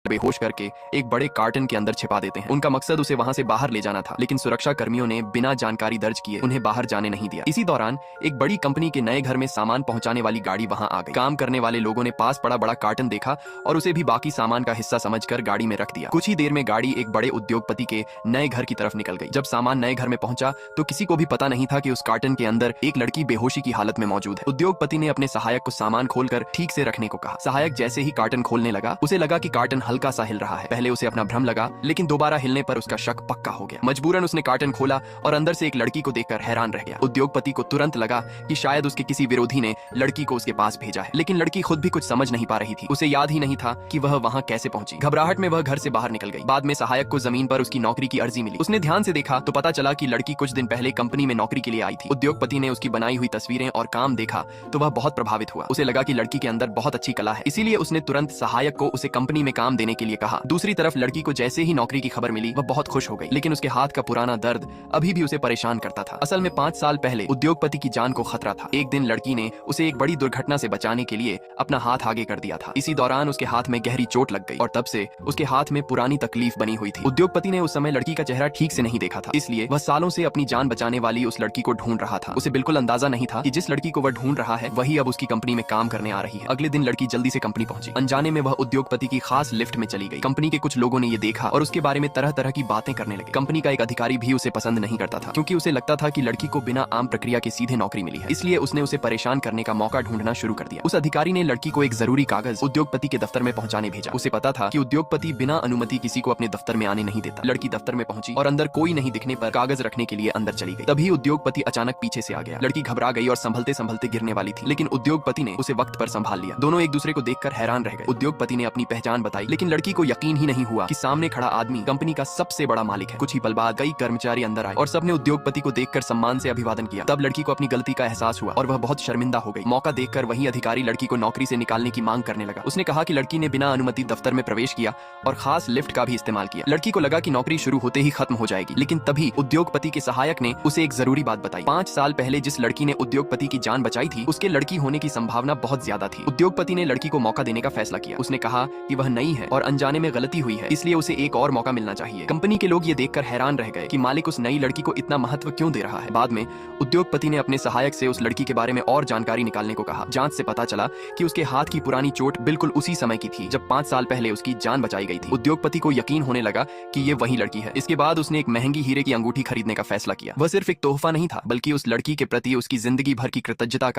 बेहोश करके एक बड़े कार्टन के अंदर छिपा देते हैं। उनका मकसद उसे वहां से बाहर ले जाना था, लेकिन सुरक्षा कर्मियों ने बिना जानकारी दर्ज किए उन्हें बाहर जाने नहीं दिया। इसी दौरान एक बड़ी कंपनी के नए घर में सामान पहुंचाने वाली गाड़ी वहां आ गई। काम करने वाले लोगों ने पास पड़ा बड़ा कार्टन देखा और उसे भी बाकी सामान का हिस्सा समझकर गाड़ी में रख दिया। कुछ ही देर में गाड़ी एक बड़े उद्योगपति के नए घर की तरफ निकल गई। जब सामान नए घर में पहुंचा तो किसी को भी पता नहीं था कि उस कार्टन के अंदर एक लड़की बेहोशी की हालत में मौजूद है। उद्योगपति ने अपने सहायक को सामान खोलकर ठीक से रखने को कहा। सहायक जैसे ही कार्टन खोलने लगा, उसे लगा कि कार्टन हल्का सा हिल रहा है। पहले उसे अपना भ्रम लगा, लेकिन दोबारा हिलने पर उसका शक पक्का हो गया। मजबूरन उसने कार्टन खोला और अंदर से एक लड़की को देखकर हैरान रह गया। उद्योगपति को तुरंत लगा कि शायद उसके किसी विरोधी ने लड़की को उसके पास भेजा है, लेकिन लड़की खुद भी कुछ समझ नहीं पा रही थी। उसे याद ही नहीं था कि वह वहां कैसे पहुंची। घबराहट में वह घर से बाहर निकल गई। बाद में सहायक को जमीन पर उसकी नौकरी की अर्जी मिली। उसने ध्यान से देखा तो पता चला कि लड़की कुछ दिन पहले कंपनी में नौकरी के लिए आई थी। उद्योगपति ने उसकी बनाई हुई तस्वीरें और काम देखा तो वह बहुत प्रभावित हुआ। उसे लगा कि लड़की के अंदर बहुत अच्छी कला है, इसीलिए उसने तुरंत सहायक को उसे कंपनी में काम देने के लिए कहा। दूसरी तरफ लड़की को जैसे ही नौकरी की खबर मिली, वह बहुत खुश हो गई, लेकिन उसके हाथ का पुराना दर्द अभी भी उसे परेशान करता था। असल में 5 साल पहले उद्योगपति की जान को खतरा था। एक दिन लड़की ने उसे एक बड़ी दुर्घटना से बचाने के लिए अपना हाथ आगे कर दिया था। इसी दौरान उसके हाथ में गहरी चोट लग गई और तब से उसके हाथ में पुरानी तकलीफ बनी हुई थी। उद्योगपति ने उस समय लड़की का चेहरा ठीक से नहीं देखा था, इसलिए वह सालों से अपनी जान बचाने वाली उस लड़की को ढूंढ रहा था। उसे बिल्कुल अंदाजा नहीं था कि जिस लड़की को वह ढूंढ रहा है वही अब उसकी कंपनी में काम करने आ रही है। अगले दिन लड़की जल्दी से कंपनी पहुंची। अनजाने में वह उद्योगपति की खास लिफ्ट में चली गई। कंपनी के कुछ लोगों ने ये देखा और उसके बारे में तरह तरह की बातें करने लगे। कंपनी का एक अधिकारी भी उसे पसंद नहीं करता था, क्योंकि उसे लगता था कि लड़की को बिना आम प्रक्रिया के सीधे नौकरी मिली है, इसलिए उसने उसे परेशान करने का मौका ढूंढना शुरू कर दिया। उस अधिकारी ने लड़की को एक जरूरी कागज उद्योगपति के दफ्तर में पहुंचाने भेजा। उसे पता था कि उद्योगपति बिना अनुमति किसी को अपने दफ्तर में आने नहीं देता। लड़की दफ्तर में पहुंची और अंदर कोई नहीं दिखने पर कागज रखने के लिए अंदर चली गई। तभी उद्योगपति अचानक पीछे से आ गया। लड़की घबरा गई और संभलते संभलते गिरने वाली थी, लेकिन उद्योगपति ने उसे वक्त पर संभाल लिया। दोनों एक दूसरे को देखकर हैरान रह गए। उद्योगपति ने अपनी पहचान बताई, लेकिन लड़की को यकीन ही नहीं हुआ कि सामने खड़ा आदमी कंपनी का सबसे बड़ा मालिक है। कुछ ही पल बाद कई कर्मचारी अंदर आए और सबने उद्योगपति को देखकर सम्मान से अभिवादन किया। तब लड़की को अपनी गलती का एहसास हुआ और वह बहुत शर्मिंदा हो गई। मौका देखकर वही अधिकारी लड़की को नौकरी से निकालने की मांग करने लगा। उसने कहा कि लड़की ने बिना अनुमति दफ्तर में प्रवेश किया और खास लिफ्ट का भी इस्तेमाल किया। लड़की को लगा कि नौकरी शुरू होते ही खत्म हो जाएगी, लेकिन तभी उद्योगपति के सहायक ने उसे एक जरूरी बात बताई। 5 साल पहले जिस लड़की ने उद्योगपति की जान बचाई थी, उसके लड़की होने की संभावना बहुत ज्यादा थी। उद्योगपति ने लड़की को मौका देने का फैसला किया। उसने कहा कि वह नई है और अनजाने में गलती हुई है, इसलिए उसे एक और मौका मिलना चाहिए। कंपनी के लोग ये देखकर हैरान रह गए कि मालिक उस नई लड़की को इतना महत्व क्यों दे रहा है। बाद में उद्योगपति ने अपने सहायक से उस लड़की के बारे में और जानकारी निकालने को कहा। जांच से पता चला कि उसके हाथ की पुरानी चोट बिल्कुल उसी समय की थी जब 5 साल पहले उसकी जान बचाई गई थी। उद्योगपति को यकीन होने लगा कि ये वही लड़की है। इसके बाद उसने एक महंगी हीरे की अंगूठी खरीदने का फैसला किया। वह सिर्फ एक तोहफा नहीं था, बल्कि उस लड़की के प्रति उसकी जिंदगी भर की कृतज्ञता का